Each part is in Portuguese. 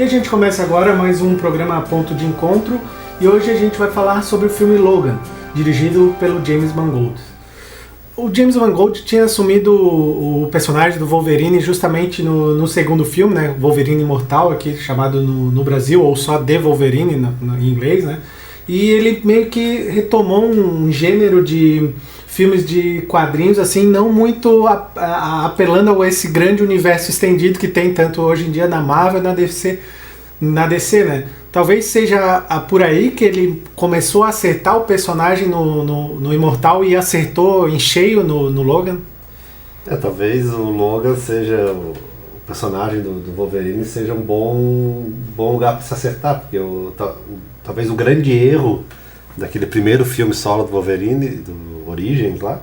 gente começa agora mais um programa Ponto de Encontro e hoje a gente vai falar sobre o filme Logan, dirigido pelo James Mangold. O James Mangold tinha assumido o personagem do Wolverine justamente no segundo filme, né, Wolverine Imortal, aqui chamado no Brasil, ou só The Wolverine em inglês, né, e ele meio que retomou um gênero de filmes de quadrinhos, assim, não muito apelando a esse grande universo estendido que tem tanto hoje em dia na Marvel e na DC, né? Talvez seja por aí que ele começou a acertar o personagem no Imortal e acertou em cheio no Logan. Talvez o Logan seja o personagem do Wolverine seja um bom lugar para se acertar, porque talvez o grande erro daquele primeiro filme solo do Wolverine, do Origins lá,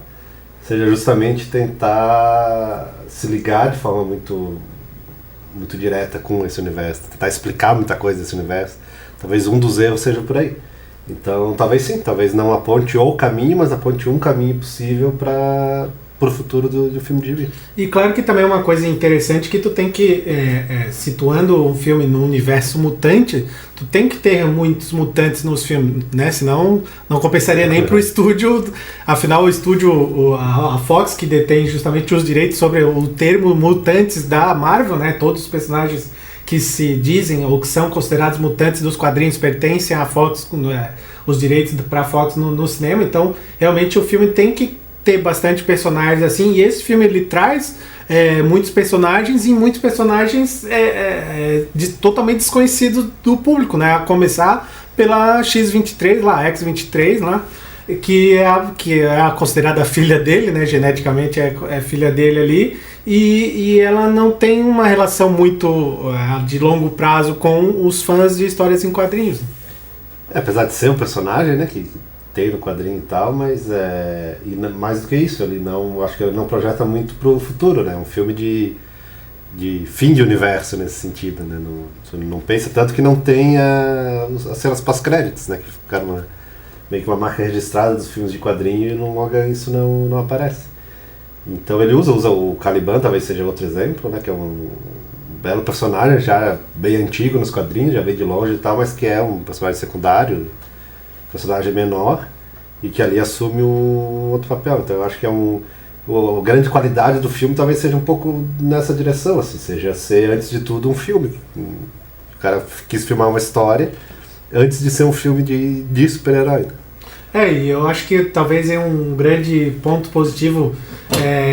seja justamente tentar se ligar de forma muito direta com esse universo, tentar explicar muita coisa desse universo. Talvez um dos erros seja por aí. Então, talvez sim, talvez não aponte o caminho, mas aponte um caminho possível para o futuro do filme de gibi. E claro que também é uma coisa interessante que tu tem que, situando um filme no universo mutante, tu tem que ter muitos mutantes nos filmes, né? Senão não compensaria nem pro estúdio. Afinal, o estúdio, a Fox, que detém justamente os direitos sobre o termo mutantes da Marvel, né? Todos os personagens que se dizem ou que são considerados mutantes dos quadrinhos pertencem à Fox, os direitos para a Fox no cinema. Então, realmente o filme tem que ter bastante personagens assim, e esse filme ele traz muitos personagens e muitos personagens totalmente desconhecidos do público, né? A começar pela X-23 lá, X-23 lá, que é considerada a filha dele, né? Geneticamente é filha dele ali, e ela não tem uma relação muito de longo prazo com os fãs de histórias em quadrinhos. Apesar de ser um personagem, né, que tem no quadrinho e tal, mas e mais do que isso, acho que ele não projeta muito pro futuro, né? Um filme de fim de universo nesse sentido, né? Não pensa tanto que não tem as cenas pós-créditos, né? Que ficaram meio que uma marca registrada dos filmes de quadrinho e no Logan isso não aparece. Então ele usa o Caliban, talvez seja outro exemplo, né? Que é um belo personagem, já bem antigo nos quadrinhos, já veio de longe e tal, mas que é um personagem secundário, personagem menor, e que ali assume um outro papel. Então eu acho que a grande qualidade do filme talvez seja um pouco nessa direção, assim, seja ser antes de tudo um filme. O cara quis filmar uma história antes de ser um filme de super-herói. E eu acho que talvez é um grande ponto positivo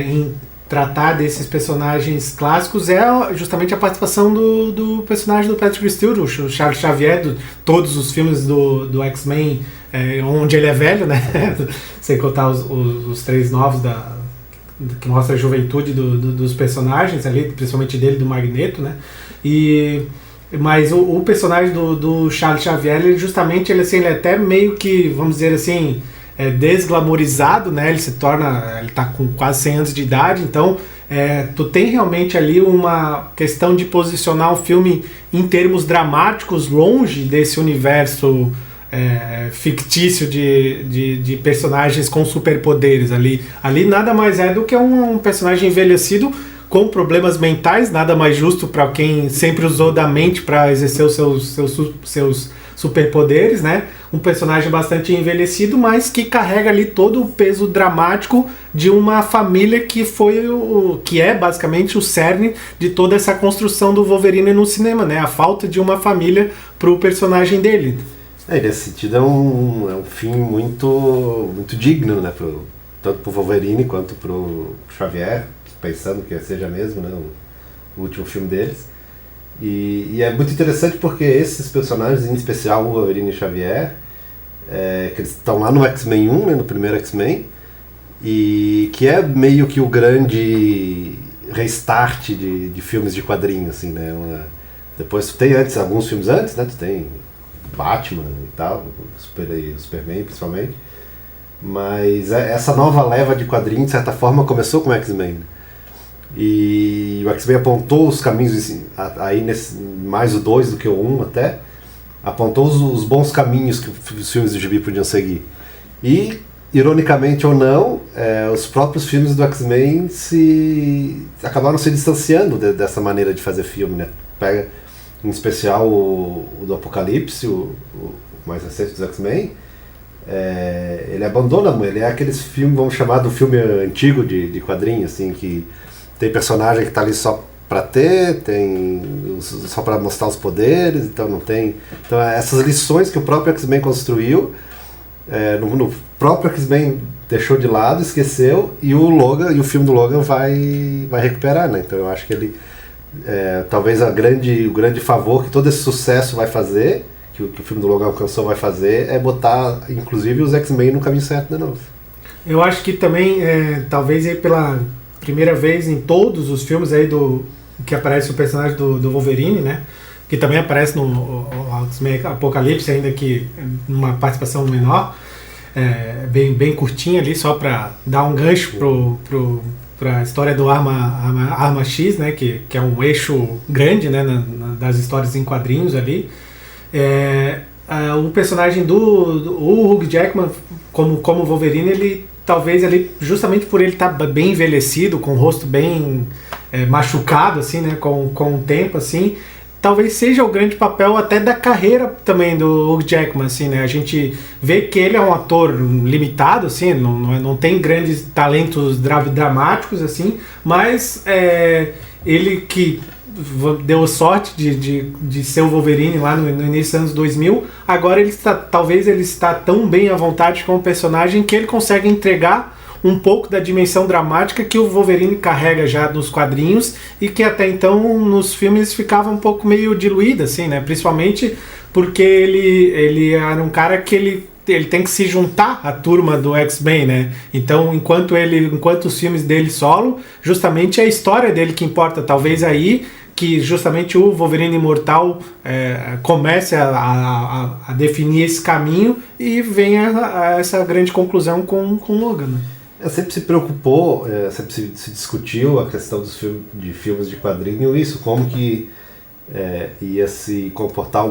em tratar desses personagens clássicos é justamente a participação do personagem do Patrick Stewart, o Charles Xavier, todos os filmes do X-Men, onde ele é velho, né? Sem contar os três novos que mostra a juventude dos personagens ali, principalmente dele, do Magneto, né? Mas o personagem do Charles Xavier, ele justamente ele é até meio que, vamos dizer assim, desglamorizado, né? Ele tá com quase 100 anos de idade, então tu tem realmente ali uma questão de posicionar o filme em termos dramáticos longe desse universo fictício de personagens com superpoderes ali. Ali nada mais é do que um personagem envelhecido com problemas mentais, nada mais justo para quem sempre usou da mente para exercer os seus superpoderes, né? Um personagem bastante envelhecido, mas que carrega ali todo o peso dramático de uma família que é basicamente o cerne de toda essa construção do Wolverine no cinema, né? A falta de uma família pro personagem dele. Nesse sentido é um fim muito digno, né? Tanto pro Wolverine quanto pro Xavier, pensando que seja mesmo, né? O último filme deles. E é muito interessante porque esses personagens, em especial o Wolverine e Xavier, que eles estão lá no X-Men 1, né, no primeiro X-Men, e que é meio que o grande restart de filmes de quadrinhos, assim, né? Depois tu tem alguns filmes antes, né? Tu tem Batman e tal, o Superman principalmente, mas essa nova leva de quadrinhos, de certa forma, começou com o X-Men. E o X-Men apontou os caminhos, aí mais o 2 do que o 1 até, apontou os bons caminhos que os filmes do gibi podiam seguir. E, ironicamente ou não, os próprios filmes do X-Men acabaram se distanciando dessa maneira de fazer filme, né? Pega em especial o do Apocalipse, o mais recente dos X-Men, ele abandona, ele é aqueles filmes, vamos chamar do filme antigo de quadrinho, assim, que tem personagem que está ali só para só para mostrar os poderes, então não tem. Então essas lições que o próprio X-Men construiu, no próprio X-Men deixou de lado, esqueceu, e o Logan, e o filme do Logan vai recuperar, né? Então eu acho que ele talvez o grande favor que todo esse sucesso vai fazer, que o filme do Logan alcançou, vai fazer, é botar inclusive os X-Men no caminho certo de novo. Eu acho que também, talvez aí pela primeira vez em todos os filmes aí que aparece o personagem do Wolverine, né? Que também aparece no X-Men Apocalipse, ainda que numa participação menor, bem curtinha ali, só para dar um gancho para a história do Arma X, né? Que é um eixo grande, né? Das histórias em quadrinhos ali. O personagem do Hugh Jackman como Wolverine, ele talvez ali, justamente por ele estar bem envelhecido, com o rosto bem machucado, assim, né, com o tempo, assim, talvez seja o grande papel até da carreira também do Hugh Jackman, assim, né, a gente vê que ele é um ator limitado, assim, não tem grandes talentos dramáticos, assim, mas ele que deu sorte de ser o Wolverine lá no início dos anos 2000, agora talvez ele está tão bem à vontade com o personagem que ele consegue entregar um pouco da dimensão dramática que o Wolverine carrega já nos quadrinhos e que até então nos filmes ficava um pouco meio diluída, assim, né? Principalmente porque ele era um cara que ele tem que se juntar à turma do X-Men, né? Então, enquanto os filmes dele solo, justamente é a história dele que importa. Talvez aí que justamente o Wolverine Imortal comece a definir esse caminho e venha a essa grande conclusão com Logan, né? Sempre se preocupou, sempre se discutiu a questão de filmes de quadrinho, isso, como que ia se comportar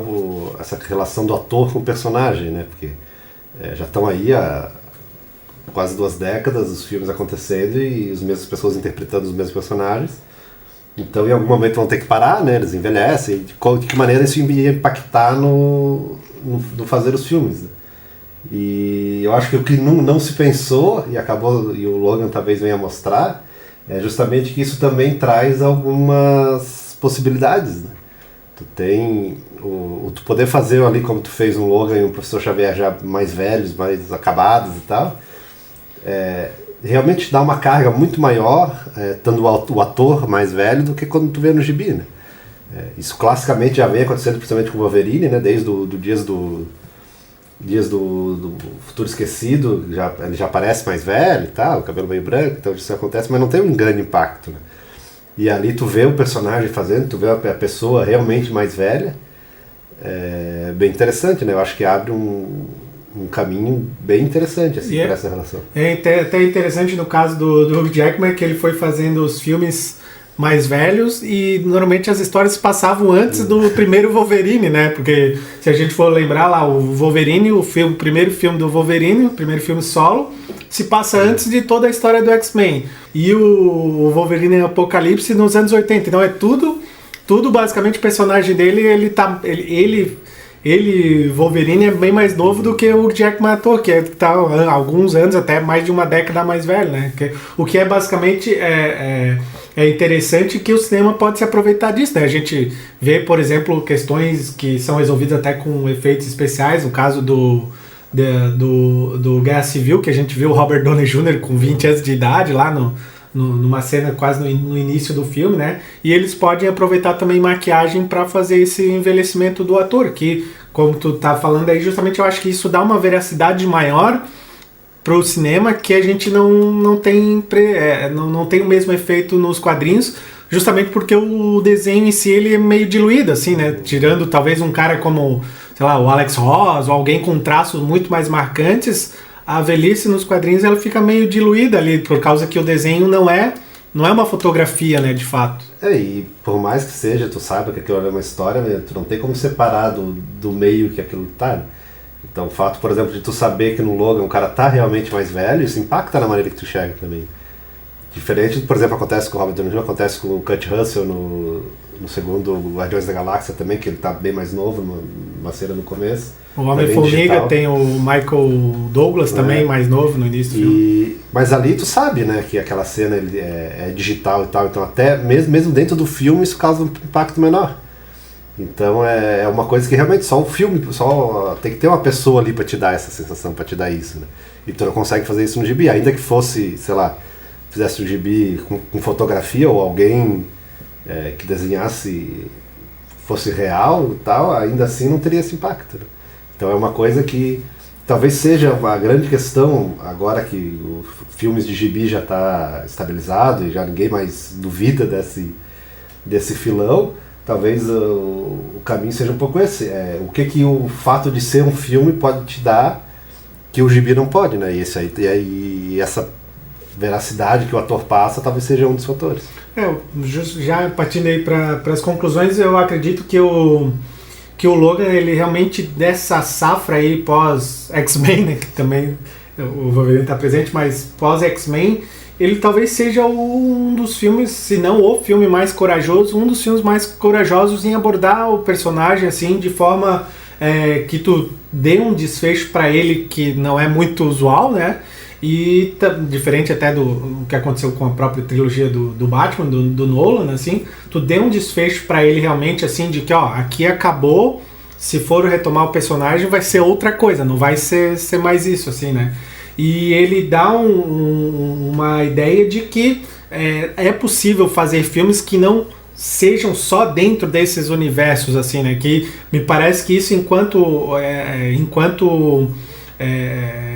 essa relação do ator com o personagem, né? Porque já estão aí há quase 2 décadas os filmes acontecendo e as mesmas pessoas interpretando os mesmos personagens. Então, em algum momento vão ter que parar, né? Eles envelhecem. De que maneira isso ia impactar no fazer os filmes, né? E eu acho que o que não se pensou, e o Logan talvez venha mostrar, é justamente que isso também traz algumas possibilidades, né? Tu tem tu poder fazer ali como tu fez um Logan e um Professor Xavier já mais velhos, mais acabados e tal, realmente dá uma carga muito maior, tendo o ator mais velho, do que quando tu vê no gibi, né? Isso classicamente já vem acontecendo principalmente com o Wolverine, né? Desde Dias do Futuro Esquecido, ele já parece mais velho e tal, o cabelo meio branco, então isso acontece, mas não tem um grande impacto, né? E ali tu vê o personagem fazendo, tu vê a pessoa realmente mais velha, bem interessante, né? Eu acho que abre um caminho bem interessante assim, para essa relação. É até interessante no caso do Hugh Jackman, que ele foi fazendo os filmes mais velhos e normalmente as histórias se passavam antes do primeiro Wolverine, né? Porque se a gente for lembrar lá, o Wolverine, o primeiro filme do Wolverine, o primeiro filme solo, se passa antes de toda a história do X-Men. E o Wolverine Apocalipse nos anos 80. Então é tudo basicamente o personagem dele, ele, Wolverine, é bem mais novo do que o Jackman ator, que está há alguns anos, até mais de uma década mais velho, né? O que é basicamente interessante, que o cinema pode se aproveitar disso, né? A gente vê, por exemplo, questões que são resolvidas até com efeitos especiais, no caso do Guerra Civil, que a gente viu o Robert Downey Jr. com 20 anos de idade lá numa cena quase no início do filme, né? E eles podem aproveitar também maquiagem para fazer esse envelhecimento do ator, que, como tu tá falando aí, justamente eu acho que isso dá uma veracidade maior pro cinema, que a gente não tem o mesmo efeito nos quadrinhos, justamente porque o desenho em si ele é meio diluído, assim, né? Tirando talvez um cara como, sei lá, o Alex Ross, ou alguém com traços muito mais marcantes, a velhice nos quadrinhos ela fica meio diluída ali, por causa que o desenho não é uma fotografia, né, de fato. E por mais que seja, tu saiba que aquilo é uma história, né, tu não tem como separar do meio que aquilo tá, né? Então o fato, por exemplo, de tu saber que no Logan o cara tá realmente mais velho, isso impacta na maneira que tu chega também. Diferente, por exemplo, acontece com o Robert Downey Jr., acontece com o Kurt Russell no segundo Guardiões da Galáxia também, que ele tá bem mais novo, uma cena no começo. O Homem-Formiga tem o Michael Douglas também, mais novo no início do filme. Mas ali tu sabe, né, que aquela cena é digital e tal, então até mesmo dentro do filme isso causa um impacto menor. Então é uma coisa que realmente só o filme, só tem que ter uma pessoa ali para te dar essa sensação, para te dar isso, né? E tu não consegue fazer isso no gibi, ainda que fosse, sei lá, fizesse um gibi com fotografia ou alguém que desenhasse fosse real e tal, ainda assim não teria esse impacto, né? Então é uma coisa que talvez seja uma grande questão agora que os filmes de gibi já está estabilizado e já ninguém mais duvida desse filão. Talvez o caminho seja um pouco esse. O que o fato de ser um filme pode te dar que o gibi não pode, né? E essa veracidade que o ator passa talvez seja um dos fatores. Já partindo aí para as conclusões, eu acredito que o Logan, ele realmente dessa safra aí pós X-Men, né, que também o Wolverine está presente, mas pós X-Men, ele talvez seja um dos filmes, se não o filme mais corajoso, um dos filmes mais corajosos em abordar o personagem assim de forma que tu dê um desfecho para ele que não é muito usual, né? E diferente até do que aconteceu com a própria trilogia do Batman, do Nolan, assim, tu dê um desfecho para ele realmente, assim, de que, ó, aqui acabou, se for retomar o personagem vai ser outra coisa, não vai ser mais isso, assim, né? E ele dá uma ideia de que é possível fazer filmes que não sejam só dentro desses universos, assim, né? Que me parece que isso, enquanto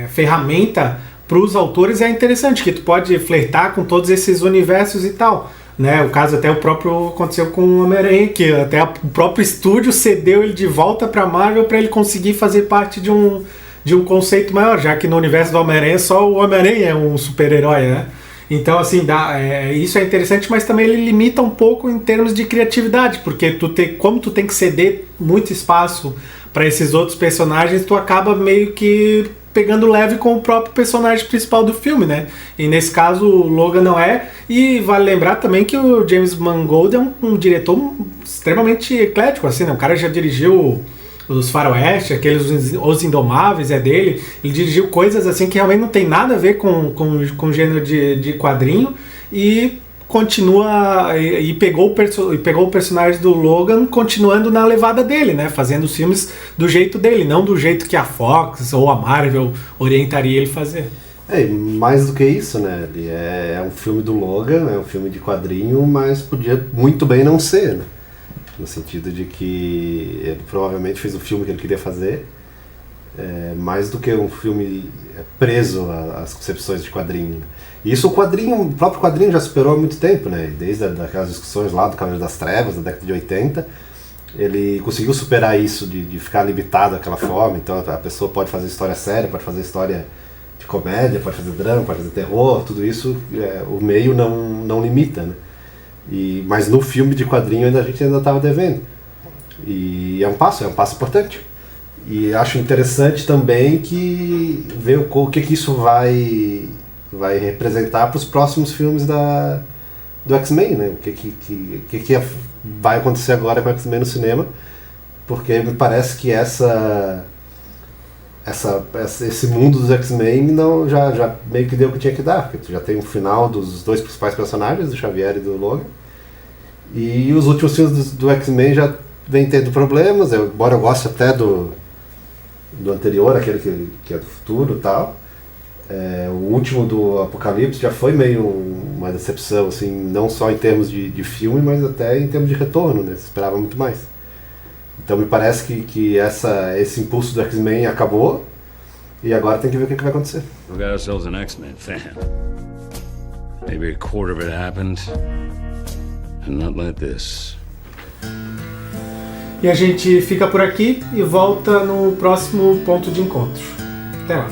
ferramenta para os autores é interessante, que tu pode flertar com todos esses universos e tal, né? O caso até o próprio aconteceu com o Homem-Aranha, que até o próprio estúdio cedeu ele de volta para a Marvel para ele conseguir fazer parte de um conceito maior, já que no universo do Homem-Aranha só o Homem-Aranha é um super-herói, né? Então, assim, isso é interessante, mas também ele limita um pouco em termos de criatividade, porque como tu tem que ceder muito espaço para esses outros personagens, tu acaba meio que pegando leve com o próprio personagem principal do filme, né? E nesse caso o Logan não é. E vale lembrar também que o James Mangold é um diretor extremamente eclético, assim, né? O cara já dirigiu os Faroeste, aqueles Os Indomáveis, é dele. Ele dirigiu coisas assim que realmente não tem nada a ver com o gênero de quadrinho e continua e pegou o personagem do Logan continuando na levada dele, né? Fazendo os filmes do jeito dele, não do jeito que a Fox ou a Marvel orientaria ele fazer. Mais do que isso, né? Ele é um filme do Logan, é um filme de quadrinho, mas podia muito bem não ser, né? No sentido de que ele provavelmente fez o filme que ele queria fazer, mais do que um filme preso às concepções de quadrinho. E isso o próprio quadrinho já superou há muito tempo, né? Desde aquelas discussões lá do Cavaleiro das Trevas, da década de 80, ele conseguiu superar isso de ficar limitado daquela forma. Então a pessoa pode fazer história séria, pode fazer história de comédia, pode fazer drama, pode fazer terror, tudo isso o meio não limita, né? Mas no filme de quadrinho a gente ainda estava devendo. E é um passo importante. E acho interessante também ver o que isso vai representar para os próximos filmes do X-Men, né? O que vai acontecer agora com o X-Men no cinema, porque me parece que esse mundo dos X-Men já meio que deu o que tinha que dar, porque tu já tem um final dos dois principais personagens, do Xavier e do Logan, e os últimos filmes do X-Men já vem tendo problemas, embora eu goste até do anterior, aquele que é do futuro e tal. O último do Apocalipse já foi meio uma decepção, assim, não só em termos de filme, mas até em termos de retorno, né? Se esperava muito mais. Então me parece que esse impulso do X-Men acabou e agora tem que ver o que vai acontecer. We got ourselves an X-Men fan. Maybe a quarter of it happened, and not like this. E a gente fica por aqui e volta no próximo ponto de encontro. Até lá.